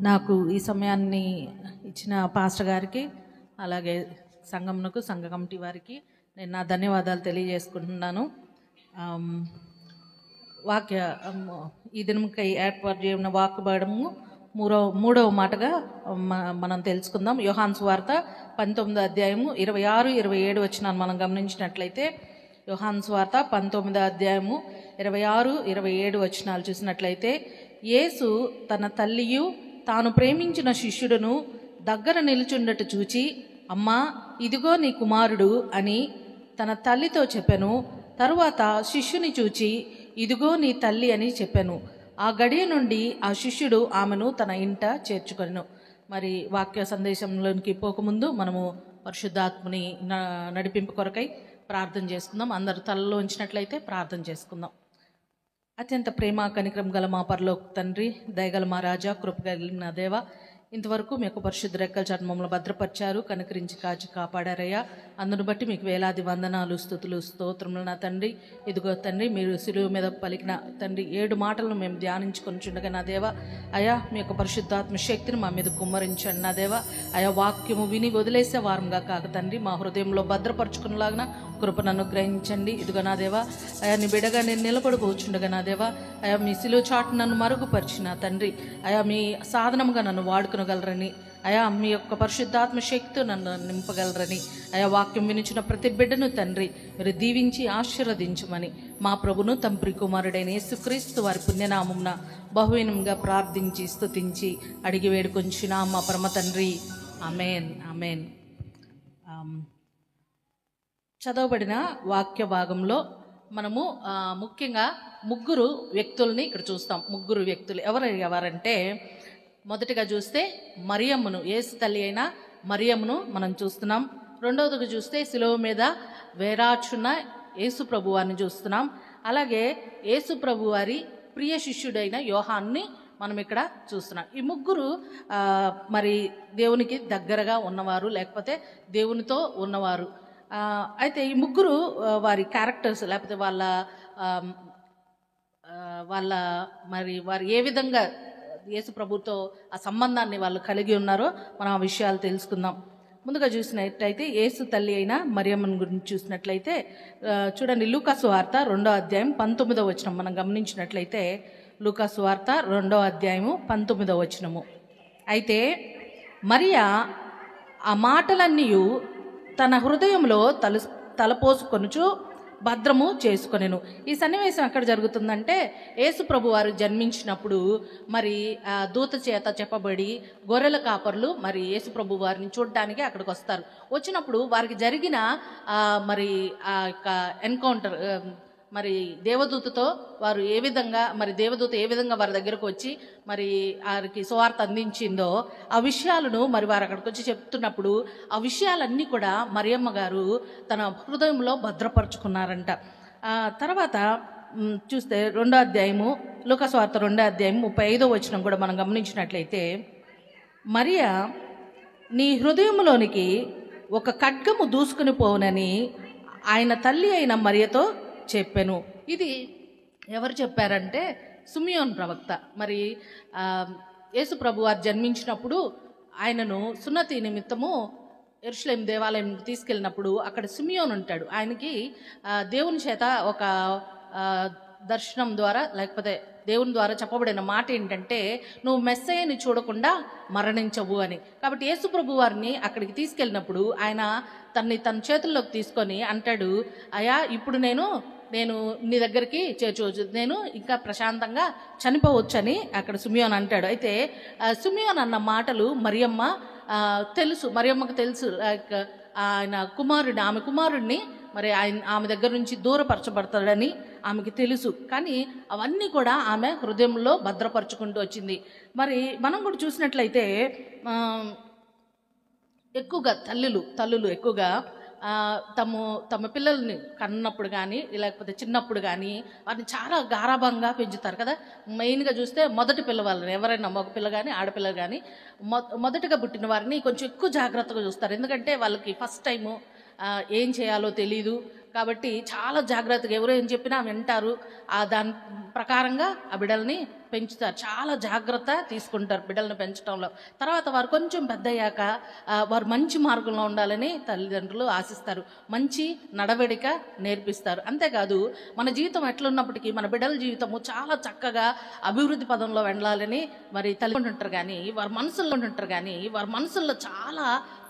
నాకు ఈ సమయాన్ని ఇచ్చిన పాస్టర్ గారికి అలాగే సంఘమునకు సంఘ కమిటీ వారికి నేను నా ధన్యవాదాలు తెలియజేసుకుంటున్నాను. వాక్య ఈ దినముకై ఏర్పాటు చేయన వాక్యభాగము మూడవ మాటగా మనం తెలుసుకుందాం. యోహాను సువార్త 19వ అధ్యాయము 26, 27 వచనాన్ని మనం గమనించినట్లయితే, యోహాను సువార్త 19వ అధ్యాయము 26, 27 వచనాలు చూసినట్లయితే, యేసు తన తల్లియు తాను ప్రేమించిన శిష్యుడును దగ్గర నిలుచుండట చూచి, అమ్మా ఇదిగో నీ కుమారుడు అని తన తల్లితో చెప్పెను. తరువాత శిష్యుని చూచి, ఇదిగో నీ తల్లి అని చెప్పెను. ఆ గడియ నుండి ఆ శిష్యుడు ఆమెను తన ఇంట చేర్చుకొనెను. మరి వాక్య సందేశంలోనికి పోకముందు మనము పరిశుద్ధాత్మని నడిపింపు కొరకై ప్రార్థన చేసుకుందాం. అందరు తలలో ఉంచినట్లయితే ప్రార్థన చేసుకుందాం. అత్యంత ప్రేమ కనికరం గల మా పరలోక తండ్రి, దయగల మా రాజా, కృప కలిగిన దేవ, ఇంతవరకు మీకు పరిశుద్ధ రెక్కల చర్మంలో భద్రపరిచారు, కనుకరించి కాచి కాపాడారయ్యా. అందును బట్టి మీకు వేలాది వందనాలు, స్తుతులు, స్తోత్రములు నా తండ్రి. ఇదిగో తండ్రి, మీరు శిలువ మీద పలికిన తండ్రి 7 మాటలను మేము ధ్యానించుకొనిచుండగా నా దేవ, అయా మీ యొక్క పరిశుద్ధాత్మ శక్తిని మా మీద కుమ్మరించండి నా దేవ. అయా వాక్యము విని వదిలేసే వారంగా కాక తండ్రి, మా హృదయంలో భద్రపరుచుకునేలాగా కృపను గ్రహించండి. ఇదిగో నా దేవ, అయా నీ బిడగా నేను నిలబడిపోచుండగా నా దేవ, అయా మీ శిలువ చాటు నన్ను మరుగుపరిచిన తండ్రి, అయా మీ సాధనముగా నన్ను వాడుకునగలరని, అయా మీ యొక్క పరిశుద్ధాత్మ శక్తి నన్ను నింపగలరని, అయా వాక్యం వినిచిన ప్రతి బిడ్డను తండ్రి మీరు దీవించి ఆశీర్వదించమని మా ప్రభును తమ ప్రియకుమారుడైన యేసుక్రీస్తు వారి పుణ్యనామమున బహువినంగా ప్రార్థించి స్తుతించి అడిగి వేడుకొంచున్నా మా పరమ తండ్రి. ఆమేన్, ఆమేన్. చదవబడిన వాక్య భాగంలో మనము ముఖ్యంగా ముగ్గురు వ్యక్తుల్ని ఇక్కడ చూస్తాం. ముగ్గురు వ్యక్తులు ఎవరంటే, మొదటిగా చూస్తే మరియమ్మను, యేసు తల్లి అయిన మరియమ్మను మనం చూస్తున్నాం. రెండవదిగా చూస్తే శిలువ మీద వేరాచున్న యేసు ప్రభువారిని చూస్తున్నాం. అలాగే యేసు ప్రభువారి ప్రియ శిష్యుడైన యోహాన్ని మనం ఇక్కడ చూస్తున్నాం. ఈ ముగ్గురు మరి దేవునికి దగ్గరగా ఉన్నవారు, లేకపోతే దేవునితో ఉన్నవారు. అయితే ఈ ముగ్గురు వారి క్యారెక్టర్స్, లేకపోతే వాళ్ళ మరి వారు ఏ విధంగా యేసు ప్రభుతో ఆ సంబంధాన్ని వాళ్ళు కలిగి ఉన్నారో మనం ఆ విషయాలు తెలుసుకుందాం. ముందుగా చూసినట్లయితే యేసు తల్లి అయిన మరియమ్మను గురించి చూసినట్లయితే చూడండి, లూకా సువార్త 2వ అధ్యాయం 19వ వచనం మనం గమనించినట్లయితే, లూకా సువార్త 2వ అధ్యాయము 19వ వచనము. అయితే మరియా ఆ మాటలన్నీ తన హృదయంలో తలపోసుకొనుచు భద్రము చేసుకొనెను. ఈ సన్నివేశం ఎక్కడ జరుగుతుందంటే, యేసు ప్రభు వారు జన్మించినప్పుడు మరి దూత చేత చెప్పబడి గొర్రెల కాపర్లు మరి యేసు ప్రభు వారిని చూడడానికి అక్కడికి వస్తారు. వచ్చినప్పుడు వారికి జరిగిన మరి ఆ యొక్క ఎన్కౌంటర్, మరి దేవదూతతో వారు ఏ విధంగా, మరి దేవదూత ఏ విధంగా వారి దగ్గరకు వచ్చి మరి వారికి సువార్త అందించిందో ఆ విషయాలను మరి వారు అక్కడికి వచ్చి చెప్తున్నప్పుడు ఆ విషయాలన్నీ కూడా మరియమ్మ గారు తన హృదయంలో భద్రపరుచుకున్నారంట. తర్వాత చూస్తే 2వ అధ్యాయము, లూకా సువార్త 2వ అధ్యాయం 35వ వచనం కూడా మనం గమనించినట్లయితే, మరియా నీ హృదయంలోనికి ఒక ఖడ్గము దూసుకుని పోవునని ఆయన తల్లి అయిన మరియతో చెప్పాను. ఇది ఎవరు చెప్పారంటే సిమియోను ప్రవక్త. మరి యేసు ప్రభు వారు జన్మించినప్పుడు ఆయనను సున్నతి నిమిత్తము యెరూషలేము దేవాలయంకి తీసుకెళ్ళినప్పుడు అక్కడ సిమియోను ఉంటాడు. ఆయనకి దేవుని చేత ఒక దర్శనం ద్వారా, లేకపోతే దేవుని ద్వారా చెప్పబడిన మాట ఏంటంటే, నువ్వు మెస్సయ్యని చూడకుండా మరణించవు అని. కాబట్టి యేసు ప్రభు వారిని అక్కడికి తీసుకెళ్ళినప్పుడు ఆయన తన చేతుల్లోకి తీసుకొని అంటాడు, అయ్యా ఇప్పుడు నేను నీ దగ్గరికి చేర్చవచ్చు, నేను ఇంకా ప్రశాంతంగా చనిపోవచ్చని అక్కడ సిమియోను అంటాడు. అయితే సిమియోను అన్న మాటలు మరియమ్మకు తెలుసు. ఆయన ఆమె కుమారుడిని మరి ఆమె దగ్గర నుంచి దూరపరచబడతాడని ఆమెకి తెలుసు. కానీ అవన్నీ కూడా ఆమె హృదయంలో భద్రపరుచుకుంటూ వచ్చింది. మరి మనం కూడా చూసినట్లయితే ఎక్కువగా తల్లులు ఎక్కువగా తమ పిల్లల్ని కన్నప్పుడు కానీ, లేకపోతే చిన్నప్పుడు కానీ వారిని చాలా గారాభంగా పెంచుతారు కదా. మెయిన్గా చూస్తే మొదటి పిల్లవాళ్ళని, ఎవరైనా మగ పిల్ల కానీ ఆడపిల్ల కానీ మొదటగా పుట్టిన వారిని కొంచెం ఎక్కువ జాగ్రత్తగా చూస్తారు. ఎందుకంటే వాళ్ళకి ఫస్ట్ టైము ఏం చేయాలో తెలీదు. కాబట్టి చాలా జాగ్రత్తగా ఎవరు ఏం చెప్పినా వింటారు. దాని ప్రకారంగా ఆ బిడ్డల్ని పెంచుతారు. చాలా జాగ్రత్త తీసుకుంటారు బిడ్డలను పెంచడంలో. తర్వాత వారు కొంచెం పెద్దయ్యాక వారు మంచి మార్గంలో ఉండాలని తల్లిదండ్రులు ఆశిస్తారు. మంచి నడవడిక నేర్పిస్తారు. అంతేకాదు మన జీవితం ఎట్లున్నప్పటికీ మన బిడ్డల జీవితము చాలా చక్కగా అభివృద్ధి పదంలో వెళ్ళాలని మరి తల్లిదండ్రులు ఉంటారు. కానీ వారి మనసుల్లో చాలా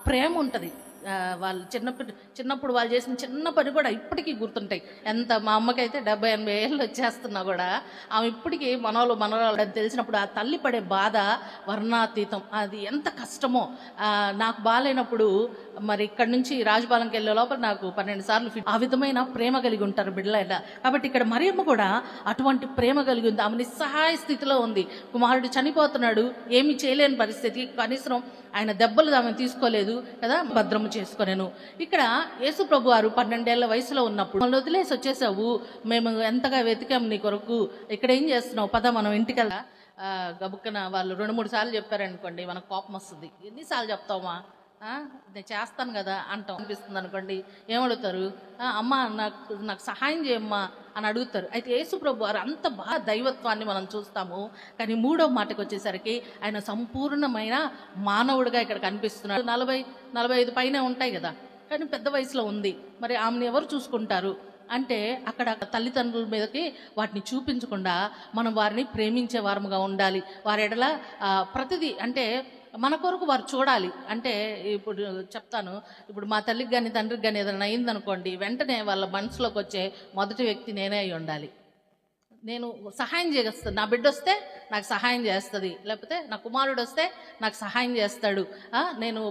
ప్రేమ ఉంటుంది. వాళ్ళు చిన్నప్పుడు వాళ్ళు చేసిన చిన్న పని కూడా ఇప్పటికీ గుర్తుంటాయి. మా అమ్మకైతే 70-80 ఏళ్ళు వచ్చేస్తున్నా కూడా ఆమె ఇప్పటికీ మనవరాలు అని తెలిసినప్పుడు ఆ తల్లి పడే బాధ వర్ణాతీతం. అది ఎంత కష్టమో. నాకు బాగాలేనప్పుడు మరి ఇక్కడి నుంచి రాజపాలెంకి వెళ్ళే లోపల నాకు 12 సార్లు ఆ విధమైన ప్రేమ కలిగి ఉంటారు బిడ్డలైనా. కాబట్టి ఇక్కడ మరియమ్మ కూడా అటువంటి ప్రేమ కలిగి ఉంది. ఆమె నిస్సహాయ స్థితిలో ఉంది. కుమారుడు చనిపోతున్నాడు, ఏమీ చేయలేని పరిస్థితి. కనీసం ఆయన దెబ్బలు ఆమె తీసుకోలేదు కదా, భద్రము చేసుకొనేను. ఇక్కడ యేసు ప్రభు వారు 12 ఏళ్ల వయసులో ఉన్నప్పుడు మమ్మల్ని వదిలేసి వచ్చేసావు, మేము ఎంతగా వెతికాము నీ కొరకు, ఇక్కడ ఏం చేస్తున్నావు, పద మనం ఇంటికెళ్ళా. గబుక్కన వాళ్ళు 2-3 సార్లు చెప్పారనుకోండి, మనకు కోపం వస్తుంది. ఎన్నిసార్లు చెప్తావా, నేను చేస్తాను కదా అంటాం అనిపిస్తుంది అనుకోండి. ఏమడుగుతారు, అమ్మ నాకు సహాయం చేయమ్మా అని అడుగుతారు. అయితే యేసు ప్రభు వారు అంత బాగా దైవత్వాన్ని మనం చూస్తాము. కానీ 3వ మాటకు వచ్చేసరికి ఆయన సంపూర్ణమైన మానవుడిగా ఇక్కడ కనిపిస్తున్నాడు. 40-45 పైన ఉంటాయి కదా, కానీ పెద్ద వయసులో ఉంది. మరి ఆమెను ఎవరు చూసుకుంటారు అంటే అక్కడ తల్లిదండ్రుల మీదకి వాటిని చూపించకుండా మనం వారిని ప్రేమించే వారముగా ఉండాలి. వారి ఎడల ప్రతిదీ అంటే మన కొరకు వారు చూడాలి. అంటే ఇప్పుడు చెప్తాను, ఇప్పుడు మా తల్లికి కానీ తండ్రికి కానీ ఏదైనా అయిందనుకోండి, వెంటనే వాళ్ళ మనసులోకి వచ్చే మొదటి వ్యక్తి నేనే అయి ఉండాలి. నేను సహాయం చేయగలుగుతాను. నా బిడ్డ వస్తే నాకు సహాయం చేస్తుంది, లేకపోతే నా కుమారుడు వస్తే నాకు సహాయం చేస్తాడు. నేను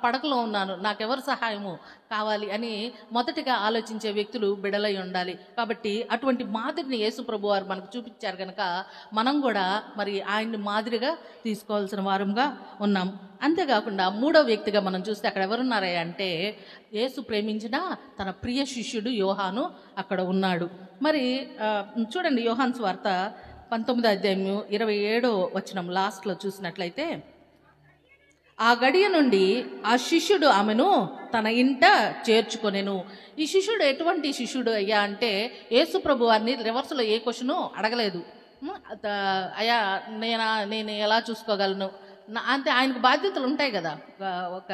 పడకలో ఉన్నాను, నాకెవరు సహాయము కావాలి అని మొదటిగా ఆలోచించే వ్యక్తులు బిడ్డలై ఉండాలి. కాబట్టి అటువంటి మాదిరిని యేసు ప్రభు వారు మనకు చూపించారు కనుక మనం కూడా మరి ఆయన్ని మాదిరిగా తీసుకోవాల్సిన వారంగా ఉన్నాం. అంతేకాకుండా 3వ వ్యక్తిగా మనం చూస్తే అక్కడ ఎవరున్నారా అంటే యేసు ప్రేమించిన తన ప్రియ శిష్యుడు యోహాను అక్కడ ఉన్నాడు. మరి చూడండి, యోహాను సువార్త 19వ అధ్యాయము 27వ వచనం లాస్ట్లో చూసినట్లయితే, ఆ గడియ నుండి ఆ శిష్యుడు ఆమెను తన ఇంట చేర్చుకొనెను. ఈ శిష్యుడు ఎటువంటి శిష్యుడు అయ్యా అంటే యేసు ప్రభు వారిని రివర్స్లో ఏ క్వశ్చను అడగలేదు. అయ్యా నేను ఎలా చూసుకోగలను అంటే ఆయనకు బాధ్యతలు ఉంటాయి కదా. ఒక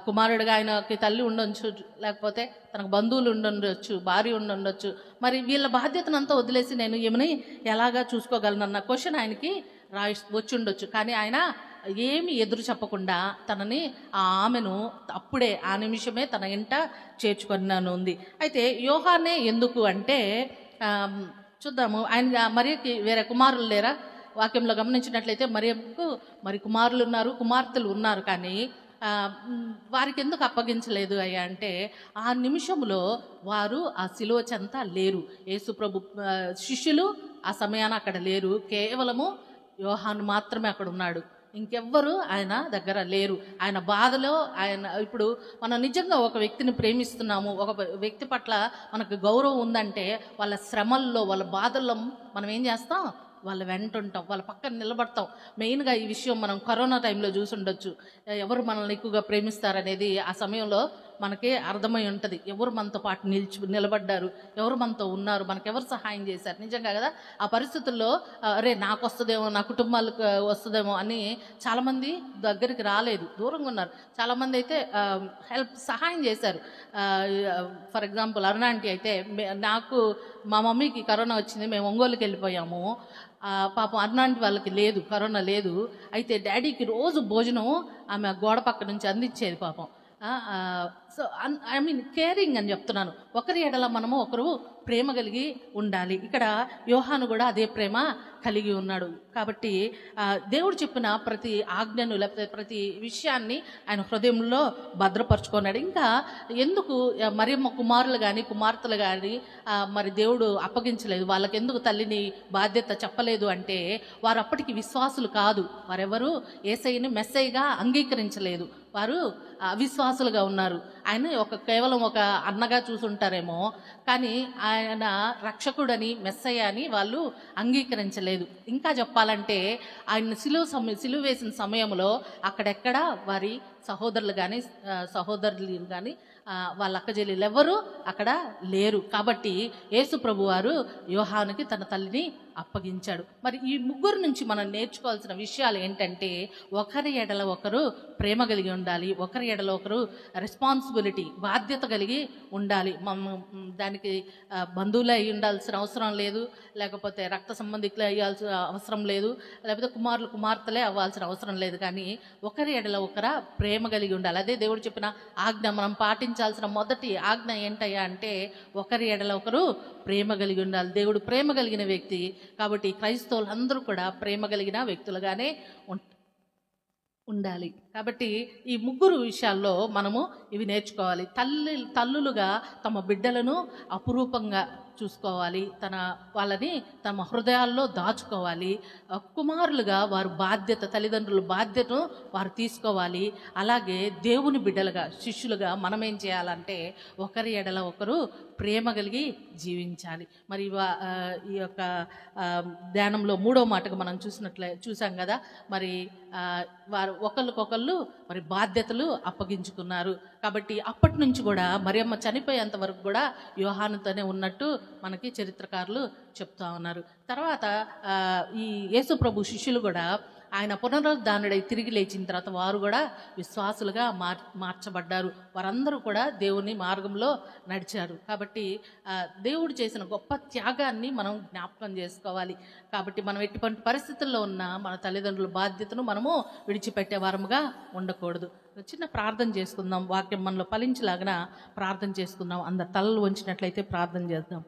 కుమారుడిగా ఆయనకి తల్లి ఉండొచ్చు, లేకపోతే తనకు బంధువులు ఉండొచ్చు, భార్య ఉండొచ్చు. మరి వీళ్ళ బాధ్యతనంతా వదిలేసి నేను ఏమని ఎలాగా చూసుకోగలనన్న క్వశ్చన్ ఆయనకి వచ్చి ఉండొచ్చు. కానీ ఆయన ఏమి ఎదురు చెప్పకుండా తనని ఆమెను అప్పుడే ఆ నిమిషమే తన ఇంట చేర్చుకున్నాను ఉంది. అయితే యోహానే ఎందుకు అంటే చూద్దాము, ఆయన మరియకి వేరే కుమారులు లేరా? వాక్యంలో గమనించినట్లయితే మరియకు మరి కుమారులు ఉన్నారు, కుమార్తెలు ఉన్నారు. కానీ వారికి ఎందుకు అప్పగించలేదు అయ్యా అంటే ఆ నిమిషంలో వారు ఆ శిలువ చెంత లేరు. యేసు ప్రభు శిష్యులు ఆ సమయాన అక్కడ లేరు. కేవలము యోహాను మాత్రమే అక్కడ ఉన్నాడు. ఇంకెవ్వరు ఆయన దగ్గర లేరు. ఆయన బాధలో ఇప్పుడు మనం నిజంగా ఒక వ్యక్తిని ప్రేమిస్తున్నాము, ఒక వ్యక్తి పట్ల మనకు గౌరవం ఉందంటే వాళ్ళ శ్రమల్లో వాళ్ళ బాధల్లో మనం ఏం చేస్తాం, వాళ్ళ వెంట ఉంటాం, వాళ్ళ పక్కన నిలబడతాం. మెయిన్గా ఈ విషయం మనం కరోనా టైంలో చూసి ఉండొచ్చు. ఎవరు మనల్ని ఎక్కువగా ప్రేమిస్తారనేది ఆ సమయంలో మనకే అర్థమై ఉంటుంది. ఎవరు మనతో పాటు నిలబడ్డారు, ఎవరు మనతో ఉన్నారు, మనకెవరు సహాయం చేశారు. నిజంగా కదా, ఆ పరిస్థితుల్లో అరే నాకు వస్తుందేమో, నా కుటుంబాలకు వస్తుందేమో అని చాలామంది దగ్గరికి రాలేదు, దూరంగా ఉన్నారు. చాలామంది అయితే సహాయం చేశారు. ఫర్ ఎగ్జాంపుల్ అరుణాంటి అయితే, నాకు మా మమ్మీకి కరోనా వచ్చింది, మేము ఒంగోలుకి వెళ్ళిపోయాము. పాపం అరుణాంటి వాళ్ళకి లేదు, కరోనా లేదు. అయితే డాడీకి రోజు భోజనం ఆమె గోడ పక్క నుంచి అందించేది పాపం. సో ఐ మీన్ కేరింగ్ అని చెప్తున్నాను. ఒకరి ఎడల మనము ఒకరు ప్రేమ కలిగి ఉండాలి. ఇక్కడ యోహాను కూడా అదే ప్రేమ కలిగి ఉన్నాడు. కాబట్టి దేవుడు చెప్పిన ప్రతి ఆజ్ఞను లేకపోతే ప్రతి విషయాన్ని ఆయన హృదయంలో భద్రపరుచుకున్నాడు. ఇంకా ఎందుకు మరియమ్మ కుమారులు కానీ కుమార్తెలు కానీ మరి దేవుడు అప్పగించలేదు, వాళ్ళకి ఎందుకు తల్లిని బాధ్యత చెప్పలేదు అంటే వారు అప్పటికి విశ్వాసులు కాదు. వారెవరు యేసయ్యని మెస్సయ్యగా అంగీకరించలేదు, వారు అవిశ్వాసులుగా ఉన్నారు. ఆయన కేవలం ఒక అన్నగా చూసుంటారేమో, కానీ ఆయన రక్షకుడని మెస్సయ్య అని వాళ్ళు అంగీకరించలేదు. ఇంకా చెప్పాలంటే ఆయన సిలువ వేసిన సమయంలో అక్కడెక్కడ వారి సహోదరులు కానీ సహోదరులు కానీ వాళ్ళ అక్కజెల్లెలు ఎవరు అక్కడ లేరు. కాబట్టి యేసు ప్రభువారు యోహానుకి తన తల్లిని అప్పగించాడు. మరి ఈ ముగ్గురు నుంచి మనం నేర్చుకోవాల్సిన విషయాలు ఏంటంటే, ఒకరి ఎడల ఒకరు ప్రేమ కలిగి ఉండాలి, ఒకరి ఎడల ఒకరు రెస్పాన్సిబిలిటీ బాధ్యత కలిగి ఉండాలి. మనం దానికి బంధువులే అయి ఉండాల్సిన అవసరం లేదు, లేకపోతే రక్త సంబంధికులే అయ్యాల్సిన అవసరం లేదు, లేకపోతే కుమారులు కుమార్తెలే అవ్వాల్సిన అవసరం లేదు. కానీ ఒకరి ఎడల ఒకర ప్రేమ కలిగి ఉండాలి. అదే దేవుడు చెప్పిన ఆజ్ఞ. మనం పాటించాల్సిన మొదటి ఆజ్ఞ ఏంటయ్యా అంటే, ఒకరి ఎడల ఒకరు ప్రేమ కలిగి ఉండాలి. దేవుడు ప్రేమ కలిగిన వ్యక్తి కాబట్టి క్రైస్తవులు అందరూ కూడా ప్రేమ కలిగిన వ్యక్తులుగానే ఉండాలి. కాబట్టి ఈ ముగ్గురు విషయాల్లో మనము ఇవి నేర్చుకోవాలి. తల్లులుగా తమ బిడ్డలను అపురూపంగా చూసుకోవాలి, వాళ్ళని తమ హృదయాల్లో దాచుకోవాలి. కుమారులుగా వారు తల్లిదండ్రుల బాధ్యతను వారు తీసుకోవాలి. అలాగే దేవుని బిడ్డలుగా శిష్యులుగా మనం ఏం చేయాలంటే, ఒకరి ఎడల ఒకరు ప్రేమ కలిగి జీవించాలి. మరి ఈ యొక్క ధ్యానంలో 3వ మాటకు మనం చూసాం కదా, మరి వారు ఒకళ్ళకొకళ్ళు మరి బాధ్యతలు అప్పగించుకున్నారు. కాబట్టి అప్పటి నుంచి కూడా మరియమ్మ చనిపోయేంత వరకు కూడా యోహానుతోనే ఉన్నట్టు మనకి చరిత్రకారులు చెప్తా ఉన్నారు. తర్వాత ఈ యేసు ప్రభు శిష్యులు కూడా ఆయన పునరుద్ధానుడై తిరిగి లేచిన తర్వాత వారు కూడా విశ్వాసులుగా మార్చబడ్డారు. వారందరూ కూడా దేవుని మార్గంలో నడిచారు. కాబట్టి దేవుడు చేసిన గొప్ప త్యాగాన్ని మనం జ్ఞాపకం చేసుకోవాలి. కాబట్టి మనం ఎటువంటి పరిస్థితుల్లో ఉన్నా మన తల్లిదండ్రుల బాధ్యతను మనము విడిచిపెట్టే వారముగా ఉండకూడదు. చిన్న ప్రార్థన చేసుకుందాం. వాక్యం మనలో ఫలించలాగా ప్రార్థన చేసుకుందాం. అందరు తలలు వంచినట్లయితే ప్రార్థన చేద్దాం.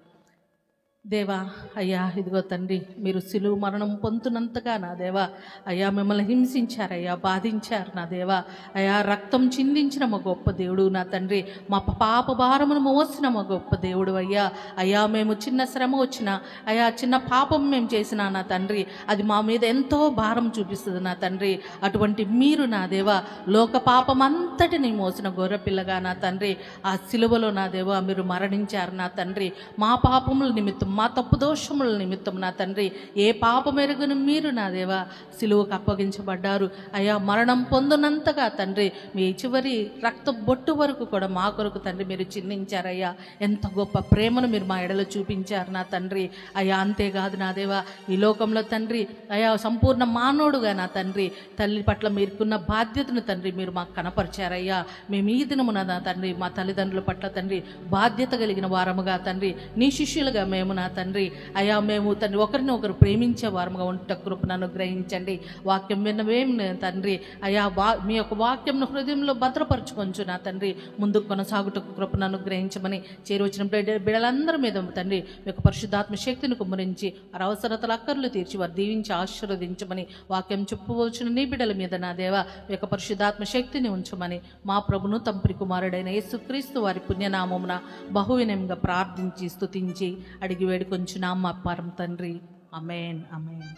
దేవా, అయ్యా, ఇదిగో తండ్రి, మీరు సిలువ మరణం పొందుతున్నంతగా నా దేవా, అయ్యా మిమ్మల్ని హింసించారయ్యా, బాధించారు నా దేవా, అయ్యా రక్తం చిందించిన మా గొప్ప దేవుడు నా తండ్రి, మా పాప భారమును మోసిన మా గొప్ప దేవుడు అయ్యా. అయ్యా మేము చిన్న శ్రమ వచ్చినా, అయ్యా చిన్న పాపం మేము చేసినా నా తండ్రి, అది మా మీద ఎంతో భారం చూపిస్తుంది నా తండ్రి. అటువంటి మీరు నా దేవా లోక పాపం అంతటిని మోసిన గొర్రెపిల్లగా నా తండ్రి ఆ సిలువలో నా దేవా మీరు మరణించారు నా తండ్రి. మా పాపముల నిమిత్తం, మా తప్పు దోషముల నిమిత్తం నా తండ్రి, ఏ పాపం ఎరుగును మీరు నా దేవా సిలువకు అప్పగించబడ్డారు అయ్యా. మరణం పొందునంతగా తండ్రి మీ చివరి రక్త బొట్టు వరకు కూడా మా కొరకు తండ్రి మీరు చిందించారయ్యా. ఎంత గొప్ప ప్రేమను మీరు మా ఎడలో చూపించారు నా తండ్రి అయ్యా. అంతేకాదు నా దేవా, ఈ లోకంలో తండ్రి అయ్యా సంపూర్ణ మానవుడుగా నా తండ్రి తల్లి పట్ల మీరుకున్న బాధ్యతను తండ్రి మీరు మాకు కనపరిచారయ్యా. మేము ఈ దినమున నా తండ్రి మా తల్లిదండ్రుల పట్ల తండ్రి బాధ్యత కలిగిన వారముగా తండ్రి నీ శిష్యులుగా మేము నా తండ్రి అయ్యా మేము తండ్రి ఒకరిని ఒకరు ప్రేమించే వారముగా ఉంట కృపను అనుగ్రహించండి. వాక్యం విన్నవేమి తండ్రి అయ్యా మీ యొక్క వాక్యంను హృదయంలో భద్రపరచుకొంచు నా తండ్రి. ముందుకు కొనసాగుటకు కృపను అనుగ్రహించమని చేరువచ్చిన బిడ్డలందరి మీద తండ్రి మీ యొక్క పరిశుద్ధాత్మ శక్తిని కుమ్మరించి వారి అవసరతల అక్కర్లు తీర్చి వారు దీవించి ఆశీర్వదించమని వాక్యం చెప్పువచ్చిన నీ బిడ్డల మీద నా దేవ మీ యొక్క పరిశుద్ధాత్మ శక్తిని ఉంచమని మా ప్రభును తండ్రి కుమారుడైన యేసుక్రీస్తు వారి పుణ్యనామమున బహువినయంగా ప్రార్థించి స్తుతించి అడిగి వేడుకొంచున్నాం మా పరమ తండ్రి. ఆమేన్, ఆమేన్.